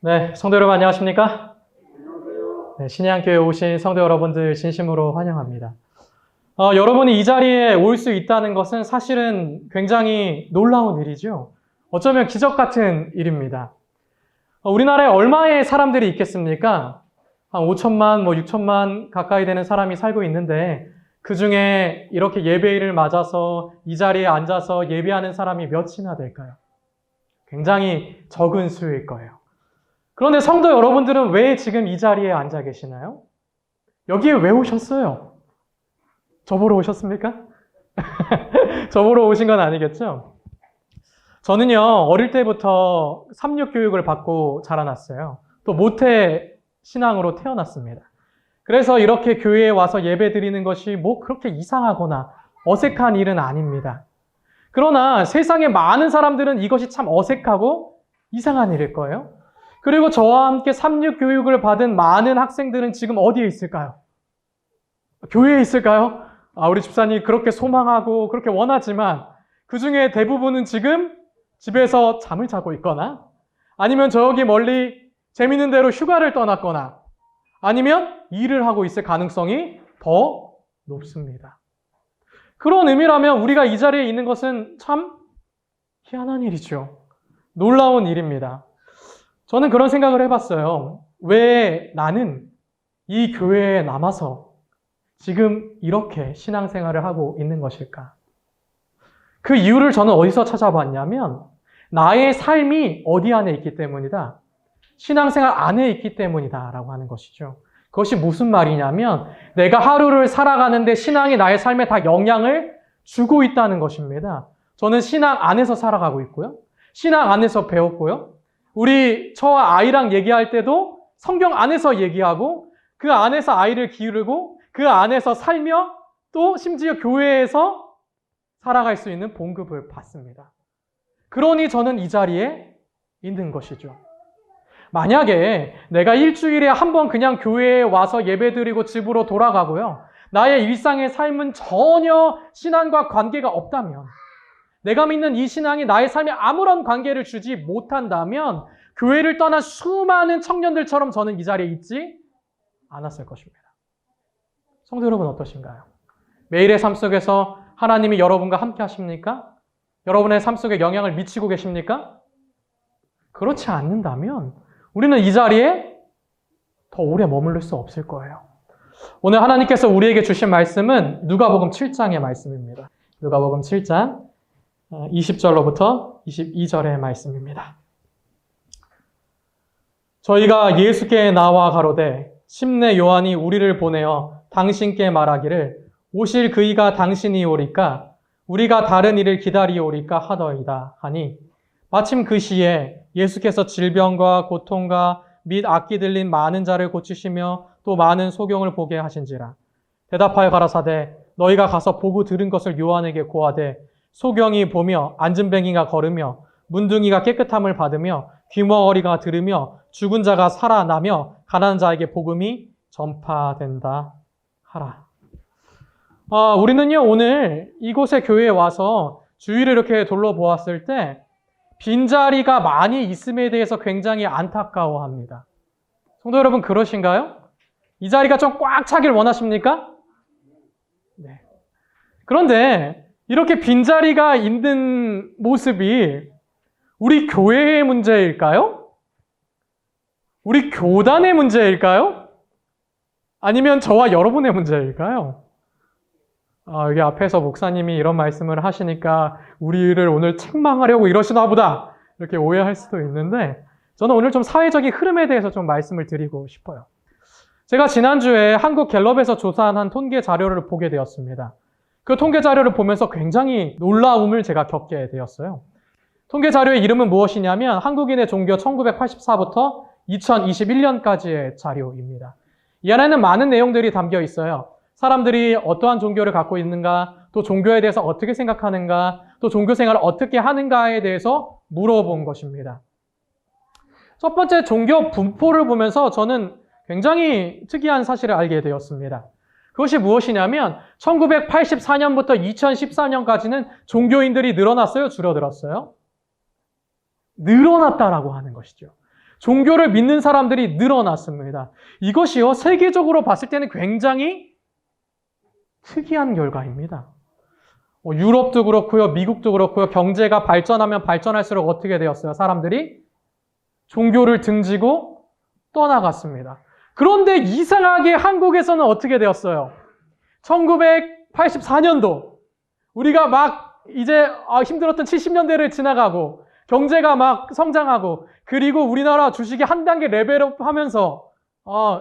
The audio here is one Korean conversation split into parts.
네, 성도 여러분 안녕하십니까? 네, 신의한교회에 오신 성도 여러분들 진심으로 환영합니다. 여러분이 이 자리에 올 수 있다는 것은 사실은 굉장히 놀라운 일이죠. 어쩌면 기적 같은 일입니다. 우리나라에 얼마의 사람들이 있겠습니까? 한 5천만, 6천만 가까이 되는 사람이 살고 있는데 그 중에 이렇게 예배일을 맞아서 이 자리에 앉아서 예배하는 사람이 몇이나 될까요? 굉장히 적은 수일 거예요. 그런데 성도 여러분들은 왜 지금 이 자리에 앉아 계시나요? 여기에 왜 오셨어요? 저 보러 오셨습니까? 저 보러 오신 건 아니겠죠? 저는요, 어릴 때부터 삼육 교육을 받고 자라났어요. 또 모태 신앙으로 태어났습니다. 그래서 이렇게 교회에 와서 예배 드리는 것이 뭐 그렇게 이상하거나 어색한 일은 아닙니다. 그러나 세상에 많은 사람들은 이것이 참 어색하고 이상한 일일 거예요. 그리고 저와 함께 삼육 교육을 받은 많은 학생들은 지금 어디에 있을까요? 교회에 있을까요? 우리 집사님 그렇게 소망하고 그렇게 원하지만 그 중에 대부분은 지금 집에서 잠을 자고 있거나 아니면 저기 멀리 재밌는 대로 휴가를 떠났거나 아니면 일을 하고 있을 가능성이 더 높습니다. 그런 의미라면 우리가 이 자리에 있는 것은 참 희한한 일이죠. 놀라운 일입니다. 저는 그런 생각을 해봤어요. 왜 나는 이 교회에 남아서 지금 이렇게 신앙생활을 하고 있는 것일까? 그 이유를 저는 어디서 찾아봤냐면 나의 삶이 어디 안에 있기 때문이다. 신앙생활 안에 있기 때문이다 라고 하는 것이죠. 그것이 무슨 말이냐면 내가 하루를 살아가는데 신앙이 나의 삶에 다 영향을 주고 있다는 것입니다. 저는 신앙 안에서 살아가고 있고요. 신앙 안에서 배웠고요. 우리 저와 아이랑 얘기할 때도 성경 안에서 얘기하고 그 안에서 아이를 기르고 그 안에서 살며 또 심지어 교회에서 살아갈 수 있는 봉급을 받습니다. 그러니 저는 이 자리에 있는 것이죠. 만약에 내가 일주일에 한 번 그냥 교회에 와서 예배드리고 집으로 돌아가고요. 나의 일상의 삶은 전혀 신앙과 관계가 없다면 내가 믿는 이 신앙이 나의 삶에 아무런 관계를 주지 못한다면 교회를 떠난 수많은 청년들처럼 저는 이 자리에 있지 않았을 것입니다. 성도 여러분 어떠신가요? 매일의 삶 속에서 하나님이 여러분과 함께 하십니까? 여러분의 삶 속에 영향을 미치고 계십니까? 그렇지 않는다면 우리는 이 자리에 더 오래 머무를 수 없을 거예요. 오늘 하나님께서 우리에게 주신 말씀은 누가복음 7장의 말씀입니다. 누가복음 7장 20절로부터 22절의 말씀입니다. 저희가 예수께 나와 가로되 심내 요한이 우리를 보내어 당신께 말하기를 오실 그이가 당신이 오리까 우리가 다른 이를 기다리오리까 하더이다 하니 마침 그 시에 예수께서 질병과 고통과 및 악기 들린 많은 자를 고치시며 또 많은 소경을 보게 하신지라. 대답하여 가라사대 너희가 가서 보고 들은 것을 요한에게 고하되 소경이 보며 앉은뱅이가 걸으며 문둥이가 깨끗함을 받으며 귀머거리가 들으며 죽은 자가 살아나며 가난한 자에게 복음이 전파된다 하라. 우리는요 오늘 이곳의 교회에 와서 주위를 이렇게 둘러보았을 때 빈자리가 많이 있음에 대해서 굉장히 안타까워합니다. 성도 여러분 그러신가요? 이 자리가 좀 꽉 차길 원하십니까? 네. 그런데 이렇게 빈자리가 있는 모습이 우리 교회의 문제일까요? 우리 교단의 문제일까요? 아니면 저와 여러분의 문제일까요? 여기 앞에서 목사님이 이런 말씀을 하시니까 우리를 오늘 책망하려고 이러시나 보다 이렇게 오해할 수도 있는데 저는 오늘 좀 사회적인 흐름에 대해서 좀 말씀을 드리고 싶어요. 제가 지난주에 한국갤럽에서 조사한 한 통계 자료를 보게 되었습니다. 그 통계 자료를 보면서 굉장히 놀라움을 제가 겪게 되었어요. 통계 자료의 이름은 무엇이냐면 한국인의 종교 1984부터 2021년까지의 자료입니다. 이 안에는 많은 내용들이 담겨 있어요. 사람들이 어떠한 종교를 갖고 있는가, 또 종교에 대해서 어떻게 생각하는가, 또 종교 생활을 어떻게 하는가에 대해서 물어본 것입니다. 첫 번째 종교 분포를 보면서 저는 굉장히 특이한 사실을 알게 되었습니다. 그것이 무엇이냐면 1984년부터 2014년까지는 종교인들이 늘어났어요? 줄어들었어요? 늘어났다라고 하는 것이죠. 종교를 믿는 사람들이 늘어났습니다. 이것이요, 세계적으로 봤을 때는 굉장히 특이한 결과입니다. 유럽도 그렇고요, 미국도 그렇고요, 경제가 발전하면 발전할수록 어떻게 되었어요? 사람들이 종교를 등지고 떠나갔습니다. 그런데 이상하게 한국에서는 어떻게 되었어요? 1984년도 우리가 막 이제 힘들었던 70년대를 지나가고 경제가 막 성장하고 그리고 우리나라 주식이 한 단계 레벨업 하면서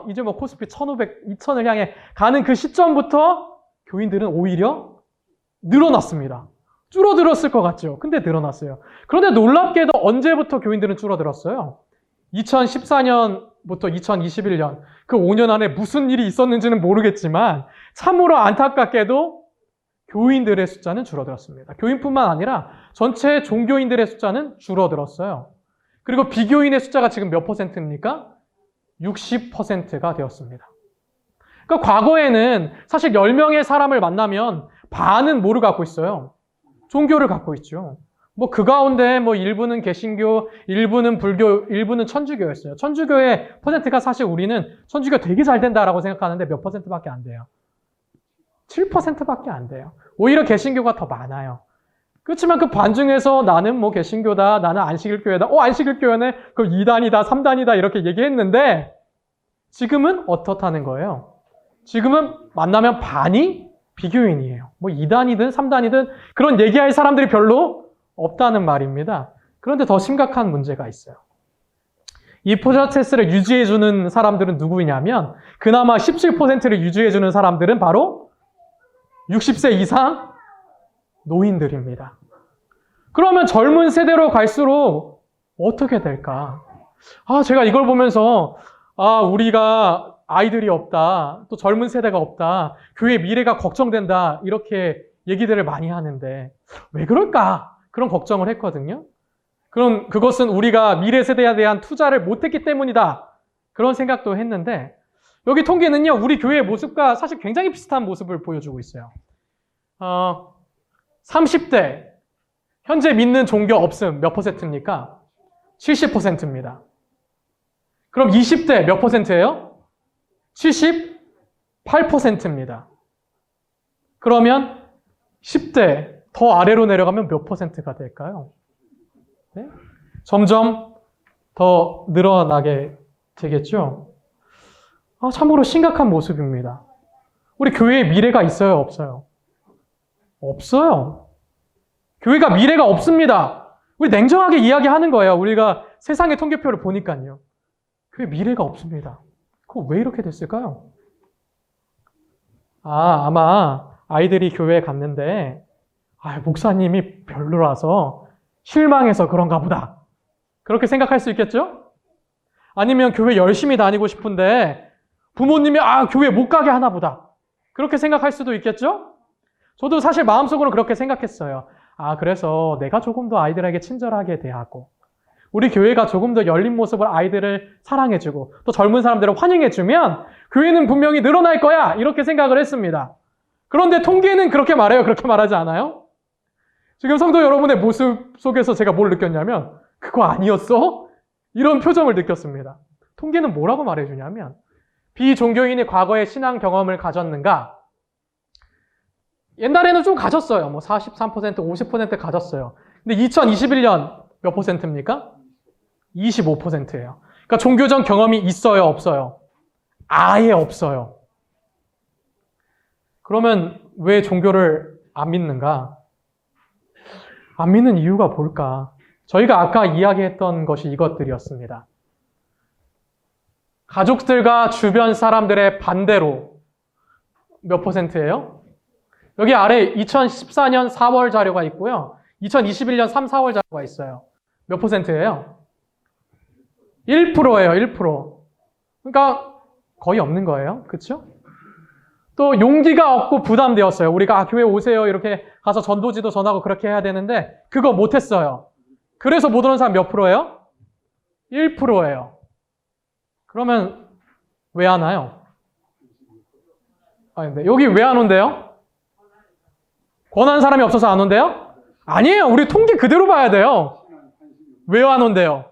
이제 뭐 코스피 1500, 2000을 향해 가는 그 시점부터 교인들은 오히려 늘어났습니다. 줄어들었을 것 같죠? 근데 늘어났어요. 그런데 놀랍게도 언제부터 교인들은 줄어들었어요? 2014년부터 2021년 그 5년 안에 무슨 일이 있었는지는 모르겠지만 참으로 안타깝게도 교인들의 숫자는 줄어들었습니다. 교인뿐만 아니라 전체 종교인들의 숫자는 줄어들었어요. 그리고 비교인의 숫자가 지금 몇 퍼센트입니까? 60%가 되었습니다. 그러니까 과거에는 사실 10명의 사람을 만나면 반은 뭐를 갖고 있어요? 종교를 갖고 있죠. 뭐 그 가운데 뭐 일부는 개신교, 일부는 불교, 일부는 천주교였어요. 천주교의 퍼센트가 사실 우리는 천주교 되게 잘 된다라고 생각하는데 몇 퍼센트밖에 안 돼요. 7%밖에 안 돼요. 오히려 개신교가 더 많아요. 그렇지만 그 반 중에서 나는 뭐 개신교다, 나는 안식일교회다, 안식일교회네, 그 2단이다, 3단이다 이렇게 얘기했는데 지금은 어떻다는 거예요? 지금은 만나면 반이 비교인이에요. 뭐 2단이든 3단이든 그런 얘기할 사람들이 별로 없다는 말입니다. 그런데 더 심각한 문제가 있어요. 이 포자체스를 유지해주는 사람들은 누구냐면 그나마 17%를 유지해주는 사람들은 바로 60세 이상 노인들입니다. 그러면 젊은 세대로 갈수록 어떻게 될까? 제가 이걸 보면서 우리가 아이들이 없다, 또 젊은 세대가 없다, 교회 미래가 걱정된다 이렇게 얘기들을 많이 하는데 왜 그럴까? 그런 걱정을 했거든요. 그것은 우리가 미래 세대에 대한 투자를 못했기 때문이다. 그런 생각도 했는데 여기 통계는요, 우리 교회의 모습과 사실 굉장히 비슷한 모습을 보여주고 있어요. 30대, 현재 믿는 종교 없음 몇 퍼센트입니까? 70%입니다. 그럼 20대 몇 퍼센트예요? 78%입니다. 그러면 10대 더 아래로 내려가면 몇 퍼센트가 될까요? 네? 점점 더 늘어나게 되겠죠? 참으로 심각한 모습입니다. 우리 교회에 미래가 있어요, 없어요? 없어요. 교회가 미래가 없습니다. 우리 냉정하게 이야기하는 거예요. 우리가 세상의 통계표를 보니까요. 교회 미래가 없습니다. 그거 왜 이렇게 됐을까요? 아마 아이들이 교회에 갔는데 목사님이 별로라서 실망해서 그런가 보다. 그렇게 생각할 수 있겠죠? 아니면 교회 열심히 다니고 싶은데 부모님이 교회 못 가게 하나 보다. 그렇게 생각할 수도 있겠죠? 저도 사실 마음속으로 그렇게 생각했어요. 그래서 내가 조금 더 아이들에게 친절하게 대하고 우리 교회가 조금 더 열린 모습으로 아이들을 사랑해주고 또 젊은 사람들을 환영해주면 교회는 분명히 늘어날 거야 이렇게 생각을 했습니다. 그런데 통계는 그렇게 말해요? 그렇게 말하지 않아요? 지금 성도 여러분의 모습 속에서 제가 뭘 느꼈냐면 그거 아니었어? 이런 표정을 느꼈습니다. 통계는 뭐라고 말해주냐면 비종교인이 과거에 신앙 경험을 가졌는가? 옛날에는 좀 가졌어요. 뭐 43%, 50% 가졌어요. 근데 2021년 몇 퍼센트입니까? 25%예요. 그러니까 종교적 경험이 있어요, 없어요? 아예 없어요. 그러면 왜 종교를 안 믿는가? 안 믿는 이유가 뭘까? 저희가 아까 이야기했던 것이 이것들이었습니다. 가족들과 주변 사람들의 반대로 몇 퍼센트예요? 여기 아래 2014년 4월 자료가 있고요. 2021년 3, 4월 자료가 있어요. 몇 퍼센트예요? 1%예요, 1%. 그러니까 거의 없는 거예요. 그렇죠? 또 용기가 없고 부담되었어요. 우리가 교회 오세요 이렇게 가서 전도지도 전하고 그렇게 해야 되는데 그거 못했어요. 그래서 못 오는 사람 몇 프로예요? 1%예요. 그러면 왜 안 와요? 근데 여기 왜 안 온대요? 권한 사람이 없어서 안 온대요? 아니에요. 우리 통계 그대로 봐야 돼요. 왜 안 온대요?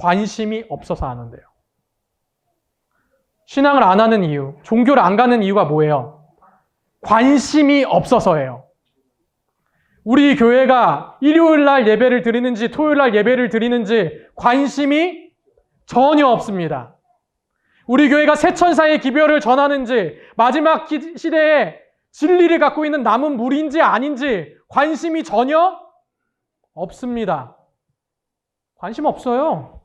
관심이 없어서 안 온대요. 신앙을 안 하는 이유, 종교를 안 가는 이유가 뭐예요? 관심이 없어서예요. 우리 교회가 일요일 날 예배를 드리는지 토요일 날 예배를 드리는지 관심이 전혀 없습니다. 우리 교회가 새천사의 기별을 전하는지 마지막 시대에 진리를 갖고 있는 남은 무리인지 아닌지 관심이 전혀 없습니다. 관심 없어요.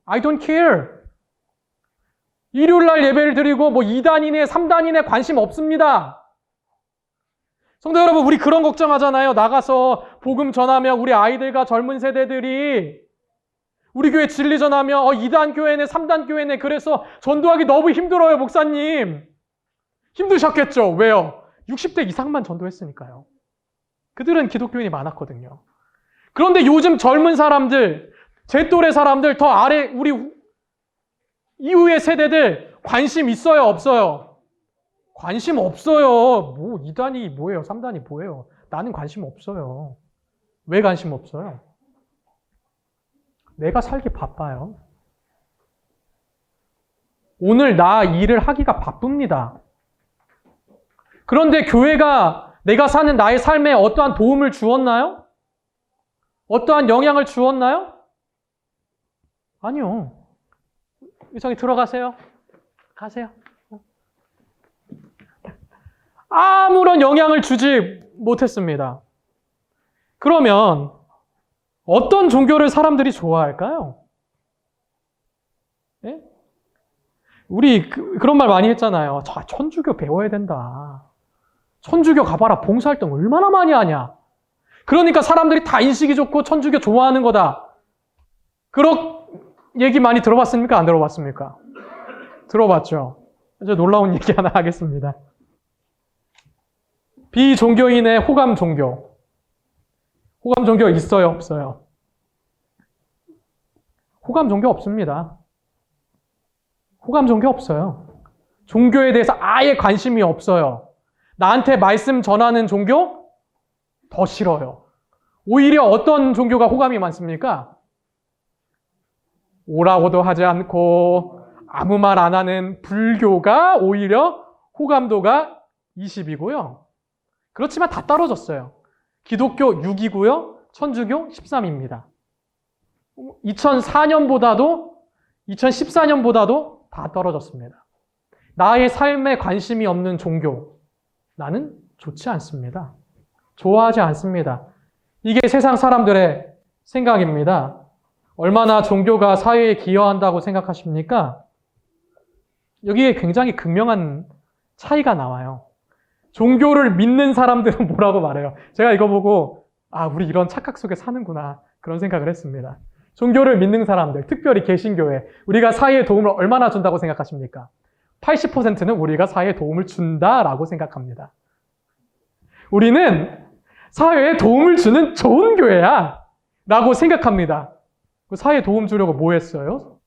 I don't care. 일요일 날 예배를 드리고 2단이네 3단이네 관심 없습니다. 성도 여러분, 우리 그런 걱정하잖아요. 나가서 복음 전하면 우리 아이들과 젊은 세대들이 우리 교회 진리 전하면 2단 교회네 3단 교회네 그래서 전도하기 너무 힘들어요, 목사님. 힘드셨겠죠. 왜요? 60대 이상만 전도했으니까요. 그들은 기독교인이 많았거든요. 그런데 요즘 젊은 사람들, 제 또래 사람들, 더 아래 우리 이후의 세대들 관심 있어요, 없어요? 관심 없어요. 2단이 뭐예요? 3단이 뭐예요? 나는 관심 없어요. 왜 관심 없어요? 내가 살기 바빠요. 오늘 나 일을 하기가 바쁩니다. 그런데 교회가 내가 사는 나의 삶에 어떠한 도움을 주었나요? 어떠한 영향을 주었나요? 아니요. 유성이 들어가세요. 가세요. 아무런 영향을 주지 못했습니다. 그러면 어떤 종교를 사람들이 좋아할까요? 네? 우리 그런 말 많이 했잖아요. 천주교 배워야 된다. 천주교 가봐라. 봉사활동 얼마나 많이 하냐. 그러니까 사람들이 다 인식이 좋고 천주교 좋아하는 거다. 그런 얘기 많이 들어봤습니까? 안 들어봤습니까? 들어봤죠. 아주 놀라운 얘기 하나 하겠습니다. 비종교인의 호감 종교. 호감 종교 있어요? 없어요? 호감 종교 없습니다. 호감 종교 없어요. 종교에 대해서 아예 관심이 없어요. 나한테 말씀 전하는 종교? 더 싫어요. 오히려 어떤 종교가 호감이 많습니까? 오라고도 하지 않고 아무 말 안 하는 불교가 오히려 호감도가 20이고요. 그렇지만 다 떨어졌어요. 기독교 6이고요. 천주교 13입니다. 2014년보다도 다 떨어졌습니다. 나의 삶에 관심이 없는 종교, 나는 좋지 않습니다. 좋아하지 않습니다. 이게 세상 사람들의 생각입니다. 얼마나 종교가 사회에 기여한다고 생각하십니까? 여기에 굉장히 극명한 차이가 나와요. 종교를 믿는 사람들은 뭐라고 말해요? 제가 이거 보고 우리 이런 착각 속에 사는구나 그런 생각을 했습니다. 종교를 믿는 사람들, 특별히 개신교회, 우리가 사회에 도움을 얼마나 준다고 생각하십니까? 80%는 우리가 사회에 도움을 준다라고 생각합니다. 우리는 사회에 도움을 주는 좋은 교회야 라고 생각합니다. 사회에 도움 주려고 뭐 했어요?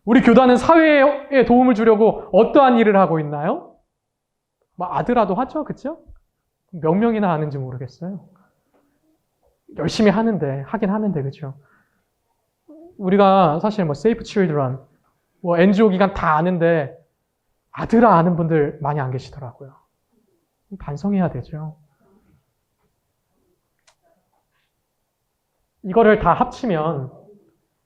우리 교단은 사회에 도움을 주려고 어떠한 일을 하고 있나요? 아드라도 하죠, 그쵸? 몇 명이나 하는지 모르겠어요. 열심히 하긴 하는데, 그쵸? 우리가 사실 세이프 칠드런, NGO 기관 다 아는데, 아드라 아는 분들 많이 안 계시더라고요. 반성해야 되죠. 이거를 다 합치면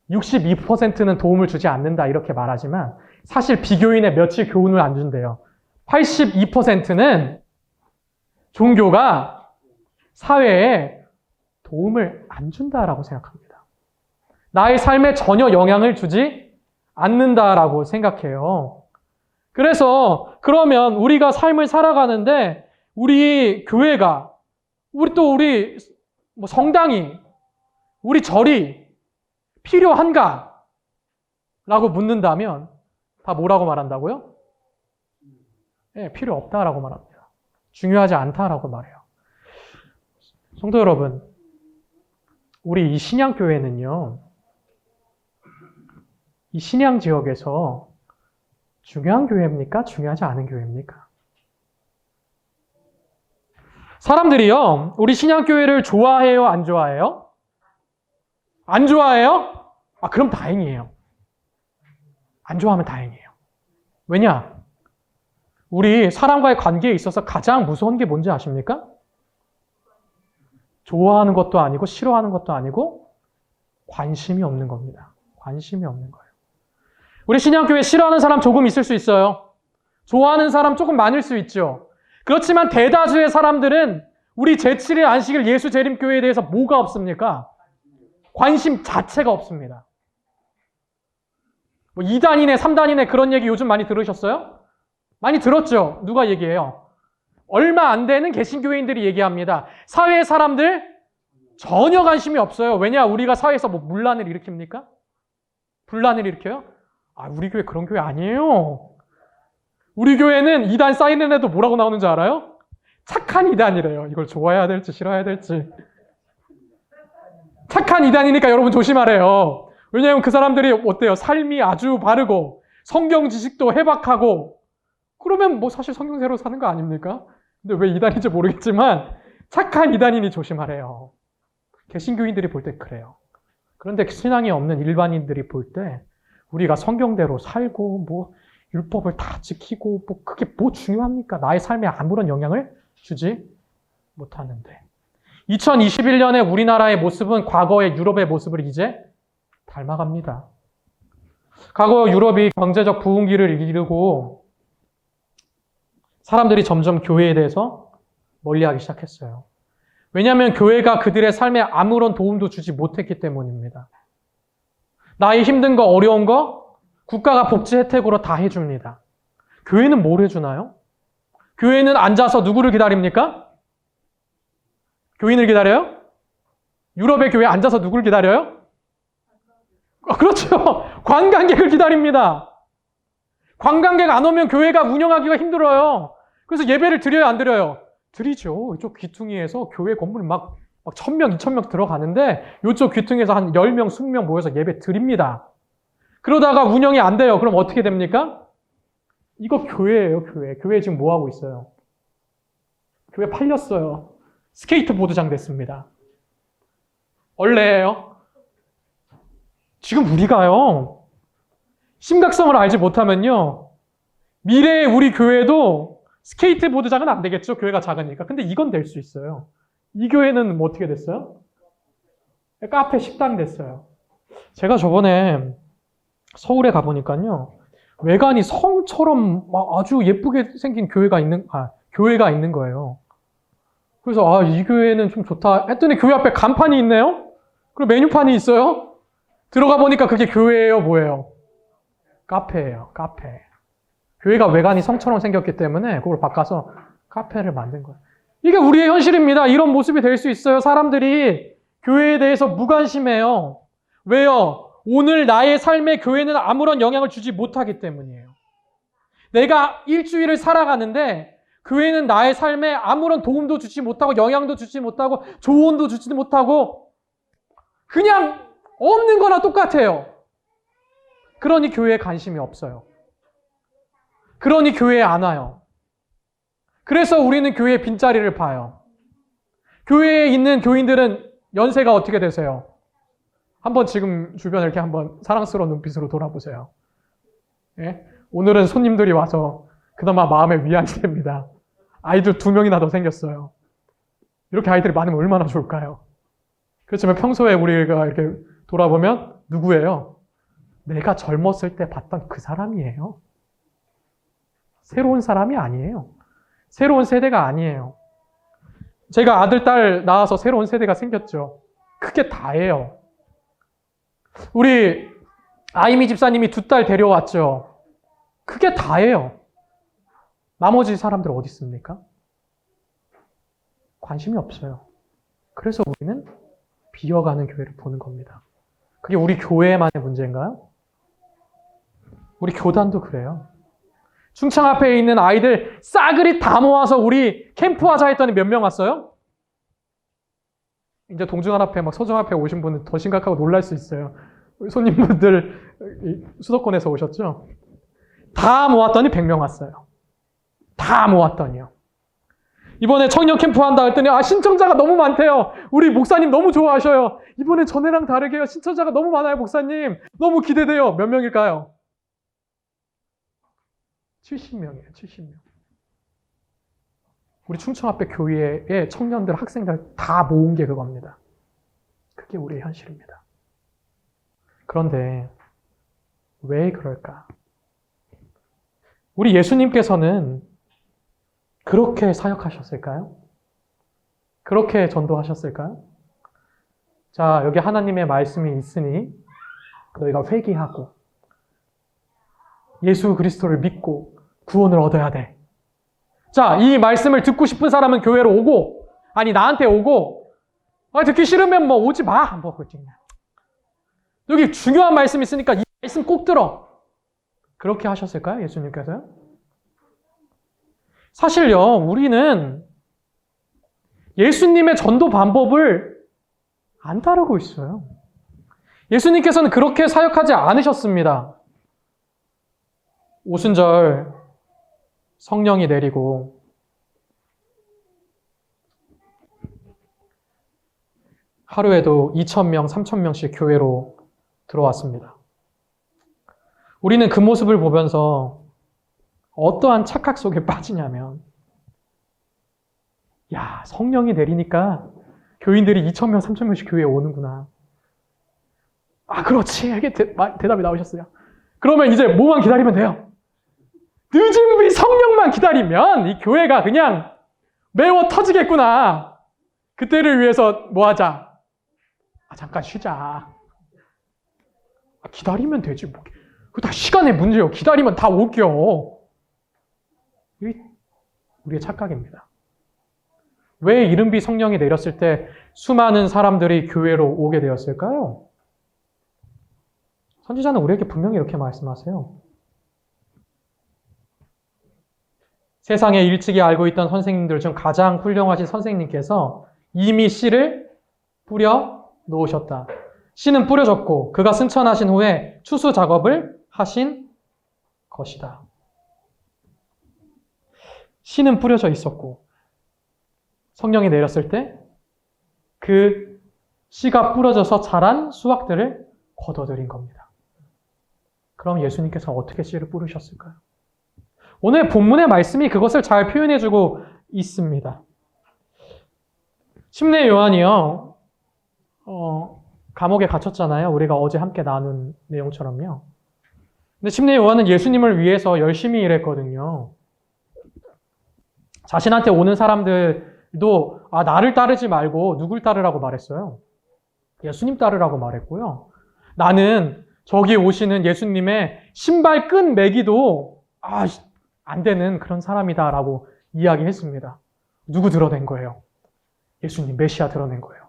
62%는 도움을 주지 않는다 이렇게 말하지만 사실 비교인의 며칠 교훈을 안 준대요. 82%는 종교가 사회에 도움을 안 준다라고 생각합니다. 나의 삶에 전혀 영향을 주지 않는다라고 생각해요. 그래서 그러면 우리가 삶을 살아가는데 우리 교회가 우리 성당이 우리 절이 필요한가? 라고 묻는다면 다 뭐라고 말한다고요? 네, 필요 없다라고 말합니다. 중요하지 않다라고 말해요. 성도 여러분, 우리 이 신양교회는요, 이 신양 지역에서 중요한 교회입니까? 중요하지 않은 교회입니까? 사람들이요, 우리 신양교회를 좋아해요? 안 좋아해요? 안 좋아해요? 그럼 다행이에요. 안 좋아하면 다행이에요. 왜냐? 우리 사람과의 관계에 있어서 가장 무서운 게 뭔지 아십니까? 좋아하는 것도 아니고 싫어하는 것도 아니고 관심이 없는 겁니다. 관심이 없는 거예요. 우리 신양교회 싫어하는 사람 조금 있을 수 있어요. 좋아하는 사람 조금 많을 수 있죠. 그렇지만 대다수의 사람들은 우리 제7일 안식일 예수 재림교회에 대해서 뭐가 없습니까? 관심 자체가 없습니다. 뭐 2단이네 3단이네 그런 얘기 요즘 많이 들으셨어요? 많이 들었죠? 누가 얘기해요? 얼마 안 되는 개신교회인들이 얘기합니다. 사회의 사람들 전혀 관심이 없어요. 왜냐? 우리가 사회에서 뭐 문란을 일으킵니까? 분란을 일으켜요? 우리 교회 그런 교회 아니에요. 우리 교회는 2단 사이렌에도 뭐라고 나오는 줄 알아요? 착한 2단이래요. 이걸 좋아해야 될지 싫어해야 될지. 착한 2단이니까 여러분 조심하래요. 왜냐하면 그 사람들이 어때요? 삶이 아주 바르고 성경 지식도 해박하고 그러면 뭐 사실 성경대로 사는 거 아닙니까? 근데 왜 2단인지 모르겠지만 착한 2단이니 조심하래요. 개신교인들이 볼 때 그래요. 그런데 신앙이 없는 일반인들이 볼 때 우리가 성경대로 살고 뭐 율법을 다 지키고 뭐 그게 뭐 중요합니까? 나의 삶에 아무런 영향을 주지 못하는데 2021년의 우리나라의 모습은 과거의 유럽의 모습을 이제 닮아갑니다. 과거 유럽이 경제적 부흥기를 이루고 사람들이 점점 교회에 대해서 멀리하기 시작했어요. 왜냐하면 교회가 그들의 삶에 아무런 도움도 주지 못했기 때문입니다. 나의 힘든 거, 어려운 거 국가가 복지 혜택으로 다 해줍니다. 교회는 뭘 해주나요? 교회는 앉아서 누구를 기다립니까? 교인을 기다려요? 유럽의 교회 앉아서 누구를 기다려요? 그렇죠. 관광객을 기다립니다. 관광객 안 오면 교회가 운영하기가 힘들어요. 그래서 예배를 드려요, 안 드려요? 드리죠. 이쪽 귀퉁이에서 교회 건물 막 1000명, 2000명 들어가는데 이쪽 귀퉁이에서 한 10명, 20명 모여서 예배 드립니다. 그러다가 운영이 안 돼요. 그럼 어떻게 됩니까? 이거 교회예요, 교회. 교회 지금 뭐 하고 있어요? 교회 팔렸어요. 스케이트보드장 됐습니다. 원래예요. 지금 우리가요. 심각성을 알지 못하면요. 미래의 우리 교회도 스케이트보드장은 안 되겠죠. 교회가 작으니까. 근데 이건 될 수 있어요. 이 교회는 뭐 어떻게 됐어요? 카페 식당 됐어요. 제가 저번에 서울에 가보니까요. 외관이 성처럼 막 아주 예쁘게 생긴 교회가 있는 거예요. 그래서 이 교회는 좀 좋다 했더니 교회 앞에 간판이 있네요? 그리고 메뉴판이 있어요? 들어가 보니까 그게 교회예요, 뭐예요? 카페예요, 카페. 교회가 외관이 성처럼 생겼기 때문에 그걸 바꿔서 카페를 만든 거예요. 이게 우리의 현실입니다. 이런 모습이 될 수 있어요. 사람들이 교회에 대해서 무관심해요. 왜요? 오늘 나의 삶에 교회는 아무런 영향을 주지 못하기 때문이에요. 내가 일주일을 살아가는데 교회는 나의 삶에 아무런 도움도 주지 못하고 영향도 주지 못하고 조언도 주지 못하고 그냥 없는 거나 똑같아요. 그러니 교회에 관심이 없어요. 그러니 교회에 안 와요. 그래서 우리는 교회의 빈자리를 봐요. 교회에 있는 교인들은 연세가 어떻게 되세요? 한번 지금 주변을 이렇게 한번 사랑스러운 눈빛으로 돌아보세요. 예? 오늘은 손님들이 와서 그나마 마음의 위안이 됩니다. 아이들 2명이나 더 생겼어요. 이렇게 아이들이 많으면 얼마나 좋을까요? 그렇지만 평소에 우리가 이렇게 돌아보면 누구예요? 내가 젊었을 때 봤던 그 사람이에요. 새로운 사람이 아니에요. 새로운 세대가 아니에요. 제가 아들, 딸 낳아서 새로운 세대가 생겼죠. 그게 다예요. 우리 아이미 집사님이 2딸 데려왔죠. 그게 다예요. 나머지 사람들 어디 있습니까? 관심이 없어요. 그래서 우리는 비어가는 교회를 보는 겁니다. 그게 우리 교회만의 문제인가요? 우리 교단도 그래요. 충청 앞에 있는 아이들 싸그리 다 모아서 우리 캠프하자 했더니 몇 명 왔어요? 이제 동중한 앞에 서중 앞에 오신 분은 더 심각하고 놀랄 수 있어요. 손님분들 수도권에서 오셨죠? 다 모았더니 100명 왔어요. 다 모았더니요. 이번에 청년 캠프 한다 했더니 신청자가 너무 많대요. 우리 목사님 너무 좋아하셔요. 이번에 전에랑 다르게요. 신청자가 너무 많아요, 목사님. 너무 기대돼요. 몇 명일까요? 70명이에요, 70명. 우리 충청앞에 교회의 청년들, 학생들 다 모은 게 그겁니다. 그게 우리의 현실입니다. 그런데 왜 그럴까? 우리 예수님께서는 그렇게 사역하셨을까요? 그렇게 전도하셨을까요? 자, 여기 하나님의 말씀이 있으니 너희가 회개하고 예수 그리스도를 믿고 구원을 얻어야 돼. 자, 이 말씀을 듣고 싶은 사람은 교회로 오고, 아니 나한테 오고, 듣기 싫으면 뭐 오지 마. 뭐 여기 중요한 말씀이 있으니까 이 말씀 꼭 들어. 그렇게 하셨을까요? 예수님께서요? 사실요, 우리는 예수님의 전도 방법을 안 따르고 있어요. 예수님께서는 그렇게 사역하지 않으셨습니다. 오순절 성령이 내리고 하루에도 2,000명, 3,000명씩 교회로 들어왔습니다. 우리는 그 모습을 보면서 어떠한 착각 속에 빠지냐면, 야, 성령이 내리니까 교인들이 2,000명, 3,000명씩 교회에 오는구나. 그렇지. 이게 대답이 나오셨어요. 그러면 이제 뭐만 기다리면 돼요? 늦은 비 성령만 기다리면 이 교회가 그냥 매워 터지겠구나. 그때를 위해서 뭐 하자? 잠깐 쉬자. 기다리면 되지. 뭐. 그거 다 시간의 문제요. 기다리면 다 올게요. 우리의 착각입니다. 왜 이른비 성령이 내렸을 때 수많은 사람들이 교회로 오게 되었을까요? 선지자는 우리에게 분명히 이렇게 말씀하세요. 세상에 일찍이 알고 있던 선생님들 중 가장 훌륭하신 선생님께서 이미 씨를 뿌려 놓으셨다. 씨는 뿌려졌고 그가 승천하신 후에 추수 작업을 하신 것이다. 씨는 뿌려져 있었고 성령이 내렸을 때 그 씨가 뿌려져서 자란 수확들을 거둬들인 겁니다. 그럼 예수님께서 어떻게 씨를 뿌리셨을까요? 오늘 본문의 말씀이 그것을 잘 표현해주고 있습니다. 침례 요한이요, 감옥에 갇혔잖아요. 우리가 어제 함께 나눈 내용처럼요. 근데 침례 요한은 예수님을 위해서 열심히 일했거든요. 자신한테 오는 사람들도 나를 따르지 말고 누굴 따르라고 말했어요? 예수님 따르라고 말했고요. 나는 저기 오시는 예수님의 신발끈 매기도 안 되는 그런 사람이다라고 이야기했습니다. 누구 드러낸 거예요? 예수님, 메시아 드러낸 거예요.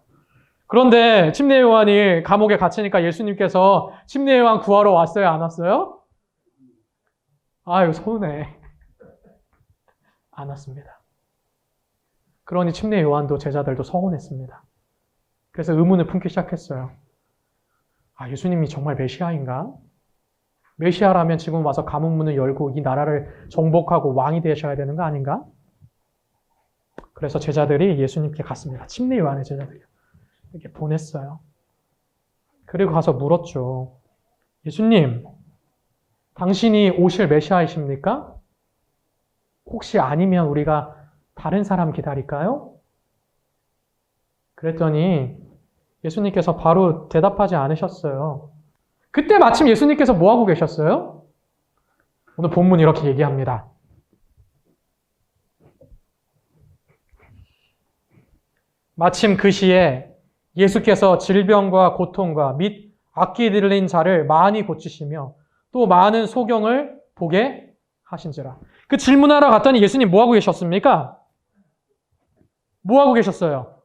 그런데 침례 요한이 감옥에 갇히니까 예수님께서 침례 요한 구하러 왔어요? 안 왔어요? 아유, 서운해. 안 왔습니다. 그러니 침례 요한도 제자들도 서운했습니다. 그래서 의문을 품기 시작했어요. 예수님이 정말 메시아인가? 메시아라면 지금 와서 감옥 문을 열고 이 나라를 정복하고 왕이 되셔야 되는 거 아닌가? 그래서 제자들이 예수님께 갔습니다. 침례 요한의 제자들이요. 이렇게 보냈어요. 그리고 가서 물었죠. 예수님, 당신이 오실 메시아이십니까? 혹시 아니면 우리가 다른 사람 기다릴까요? 그랬더니 예수님께서 바로 대답하지 않으셨어요. 그때 마침 예수님께서 뭐 하고 계셨어요? 오늘 본문이 이렇게 얘기합니다. 마침 그 시에 예수께서 질병과 고통과 및 악기 들린 자를 많이 고치시며 또 많은 소경을 보게 하신지라. 그 질문하러 갔더니 예수님 뭐 하고 계셨습니까? 뭐 하고 계셨어요?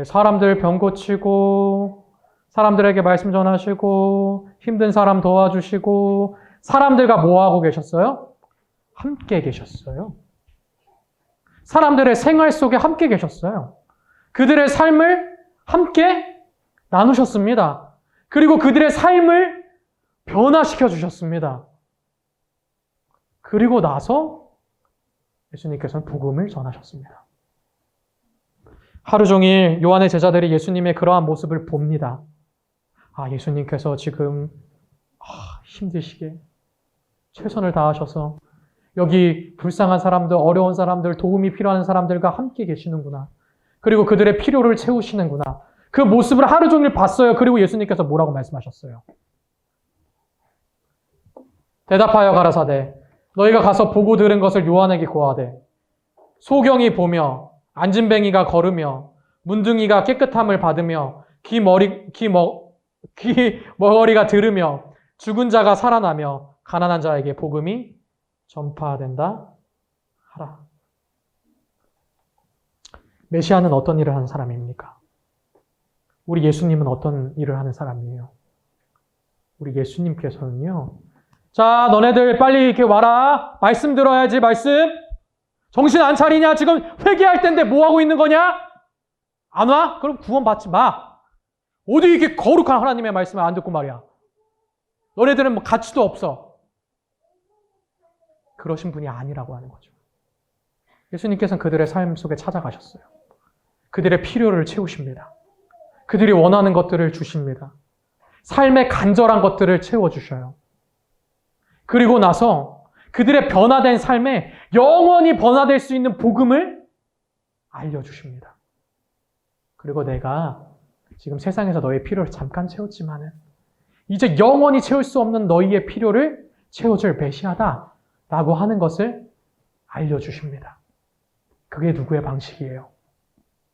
사람들 병 고치고 사람들에게 말씀 전하시고 힘든 사람 도와주시고 사람들과 뭐 하고 계셨어요? 함께 계셨어요. 사람들의 생활 속에 함께 계셨어요. 그들의 삶을 함께 나누셨습니다. 그리고 그들의 삶을 변화시켜 주셨습니다. 그리고 나서 예수님께서는 복음을 전하셨습니다. 하루 종일 요한의 제자들이 예수님의 그러한 모습을 봅니다. 예수님께서 지금 힘드시게 최선을 다하셔서 여기 불쌍한 사람들, 어려운 사람들, 도움이 필요한 사람들과 함께 계시는구나. 그리고 그들의 필요를 채우시는구나. 그 모습을 하루 종일 봤어요. 그리고 예수님께서 뭐라고 말씀하셨어요? 대답하여 가라사대 너희가 가서 보고 들은 것을 요한에게 고하되 소경이 보며 안진뱅이가 걸으며 문둥이가 깨끗함을 받으며 귀머거리가 들으며 죽은 자가 살아나며 가난한 자에게 복음이 전파된다 하라. 메시아는 어떤 일을 하는 사람입니까? 우리 예수님은 어떤 일을 하는 사람이에요? 우리 예수님께서는요, 자, 너네들 빨리 이렇게 와라. 말씀 들어야지, 말씀. 정신 안 차리냐? 지금 회개할 때인데 뭐 하고 있는 거냐? 안 와? 그럼 구원 받지 마. 어디 이렇게 거룩한 하나님의 말씀을 안 듣고 말이야. 너네들은 뭐 가치도 없어. 그러신 분이 아니라고 하는 거죠. 예수님께서는 그들의 삶 속에 찾아가셨어요. 그들의 필요를 채우십니다. 그들이 원하는 것들을 주십니다. 삶의 간절한 것들을 채워주셔요. 그리고 나서 그들의 변화된 삶에 영원히 변화될 수 있는 복음을 알려주십니다. 그리고 내가 지금 세상에서 너의 필요를 잠깐 채웠지만은 이제 영원히 채울 수 없는 너희의 필요를 채워줄 메시아다라고 하는 것을 알려주십니다. 그게 누구의 방식이에요?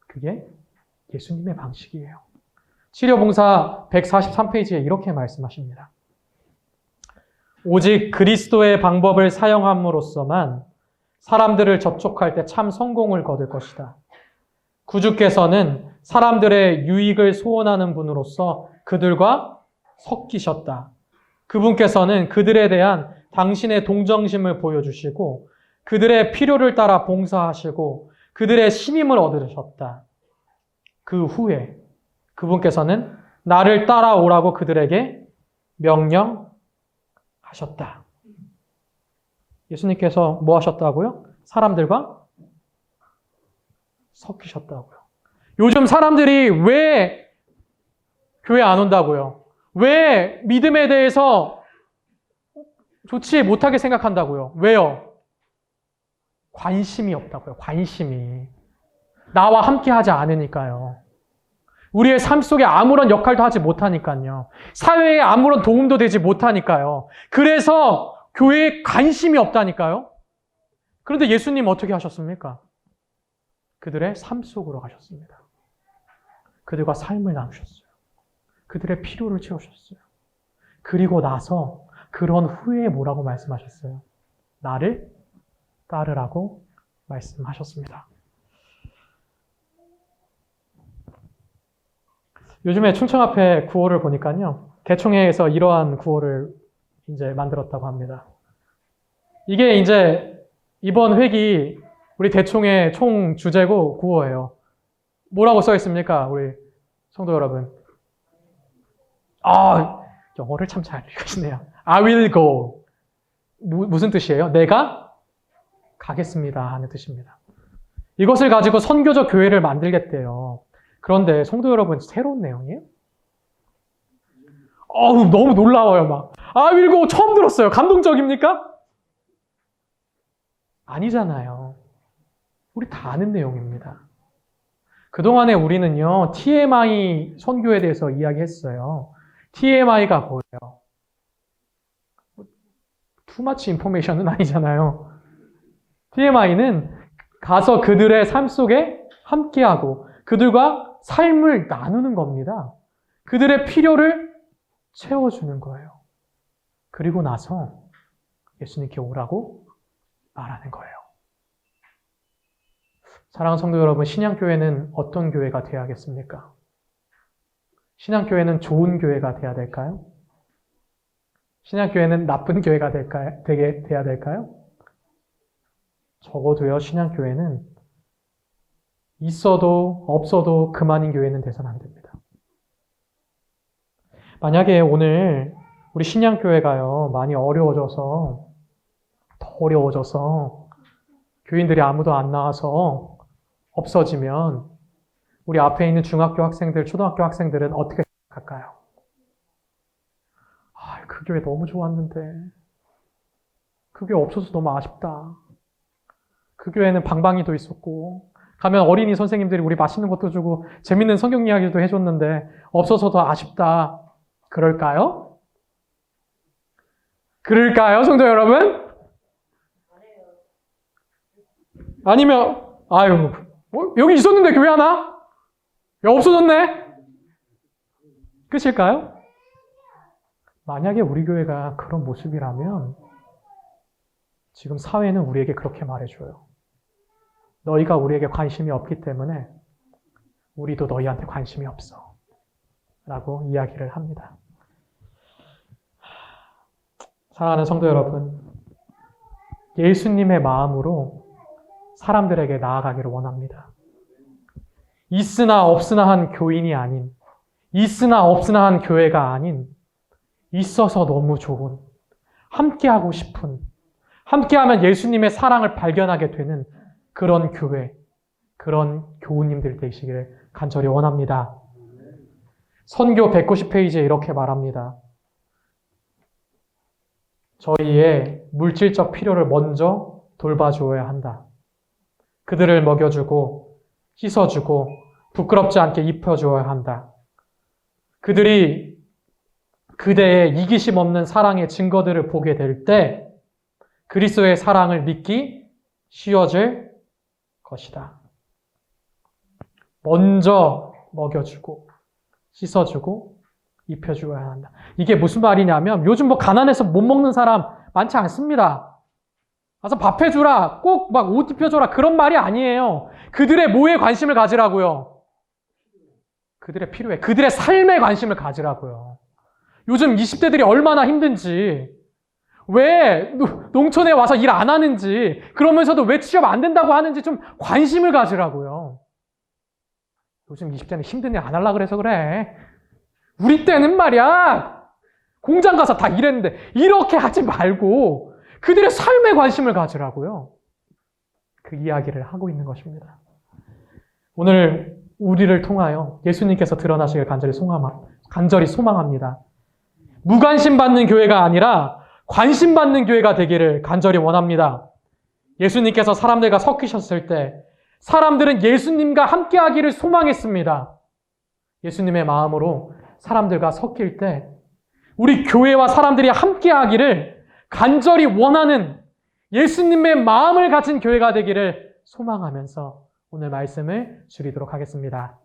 그게 예수님의 방식이에요. 치료봉사 143페이지에 이렇게 말씀하십니다. 오직 그리스도의 방법을 사용함으로써만 사람들을 접촉할 때 참 성공을 거둘 것이다. 구주께서는 사람들의 유익을 소원하는 분으로서 그들과 섞이셨다. 그분께서는 그들에 대한 당신의 동정심을 보여주시고 그들의 필요를 따라 봉사하시고 그들의 신임을 얻으셨다. 그 후에 그분께서는 나를 따라오라고 그들에게 명령하셨다. 예수님께서 뭐 하셨다고요? 사람들과 섞이셨다고요. 요즘 사람들이 왜 교회 안 온다고요? 왜 믿음에 대해서 좋지 못하게 생각한다고요? 왜요? 관심이 없다고요. 관심이. 나와 함께 하지 않으니까요. 우리의 삶 속에 아무런 역할도 하지 못하니까요. 사회에 아무런 도움도 되지 못하니까요. 그래서 교회에 관심이 없다니까요. 그런데 예수님 어떻게 하셨습니까? 그들의 삶 속으로 가셨습니다. 그들과 삶을 나누셨어요. 그들의 필요를 채우셨어요. 그리고 나서 그런 후에 뭐라고 말씀하셨어요? 나를 따르라고 말씀하셨습니다. 요즘에 충청 앞에 구호를 보니까요. 대총회에서 이러한 구호를 이제 만들었다고 합니다. 이게 이제 이번 회기 우리 대총회 총 주제고 구호예요. 뭐라고 써 있습니까? 우리 성도 여러분. 영어를 참 잘 읽으시네요. I will go. 무슨 뜻이에요? 내가 가겠습니다 하는 뜻입니다. 이것을 가지고 선교적 교회를 만들겠대요. 그런데 성도 여러분, 새로운 내용이에요? 너무 놀라워요, 막. I will go 처음 들었어요. 감동적입니까? 아니잖아요. 우리 다 아는 내용입니다. 그동안에 우리는요, TMI 선교에 대해서 이야기했어요. TMI가 뭐예요? Too much information은 아니잖아요. TMI는 가서 그들의 삶 속에 함께하고 그들과 삶을 나누는 겁니다. 그들의 필요를 채워주는 거예요. 그리고 나서 예수님께 오라고 말하는 거예요. 사랑하는 성도 여러분, 신앙교회는 어떤 교회가 되어야겠습니까? 신앙교회는 좋은 교회가 되어야 될까요? 신앙교회는 나쁜 교회가 돼야 될까요? 적어도요, 신앙교회는 있어도 없어도 그만인 교회는 돼서는 안 됩니다. 만약에 오늘 우리 신앙교회가요, 많이 어려워져서, 더 어려워져서 교인들이 아무도 안 나와서 없어지면 우리 앞에 있는 중학교 학생들, 초등학교 학생들은 어떻게 생각할까요? 아, 그 교회 너무 좋았는데 그 교회 없어서 너무 아쉽다. 그 교회는 방방이도 있었고 가면 어린이 선생님들이 우리 맛있는 것도 주고 재밌는 성경 이야기도 해줬는데 없어서 더 아쉽다. 그럴까요? 그럴까요, 성도 여러분? 아니면 아유, 여기 있었는데 교회 하나? 야, 없어졌네? 끝일까요? 만약에 우리 교회가 그런 모습이라면 지금 사회는 우리에게 그렇게 말해줘요. 너희가 우리에게 관심이 없기 때문에 우리도 너희한테 관심이 없어. 라고 이야기를 합니다. 사랑하는 성도 여러분, 예수님의 마음으로 사람들에게 나아가기를 원합니다. 있으나 없으나 한 교인이 아닌, 있으나 없으나 한 교회가 아닌, 있어서 너무 좋은, 함께하고 싶은, 함께하면 예수님의 사랑을 발견하게 되는 그런 교회, 그런 교우님들 되시기를 간절히 원합니다. 선교 190페이지에 이렇게 말합니다. 저희의 물질적 필요를 먼저 돌봐주어야 한다. 그들을 먹여주고 씻어주고 부끄럽지 않게 입혀주어야 한다. 그들이 그대의 이기심 없는 사랑의 증거들을 보게 될 때 그리스도의 사랑을 믿기 쉬워질 것이다. 먼저 먹여주고 씻어주고 입혀주어야 한다. 이게 무슨 말이냐면 요즘 뭐 가난해서 못 먹는 사람 많지 않습니다. 가서 밥 해주라, 꼭 막 옷 입혀줘라 그런 말이 아니에요. 그들의 뭐에 관심을 가지라고요? 그들의 필요에, 그들의 삶에 관심을 가지라고요. 요즘 20대들이 얼마나 힘든지, 왜 농촌에 와서 일 안 하는지, 그러면서도 왜 취업 안 된다고 하는지 좀 관심을 가지라고요. 요즘 20대는 힘든 일 안 하려고 그래서 그래. 우리 때는 말이야, 공장 가서 다 일했는데 이렇게 하지 말고 그들의 삶에 관심을 가지라고요. 그 이야기를 하고 있는 것입니다. 오늘 우리를 통하여 예수님께서 드러나시길 간절히 소망합니다. 무관심 받는 교회가 아니라 관심 받는 교회가 되기를 간절히 원합니다. 예수님께서 사람들과 섞이셨을 때 사람들은 예수님과 함께하기를 소망했습니다. 예수님의 마음으로 사람들과 섞일 때 우리 교회와 사람들이 함께하기를 간절히 원하는 예수님의 마음을 가진 교회가 되기를 소망하면서 오늘 말씀을 줄이도록 하겠습니다.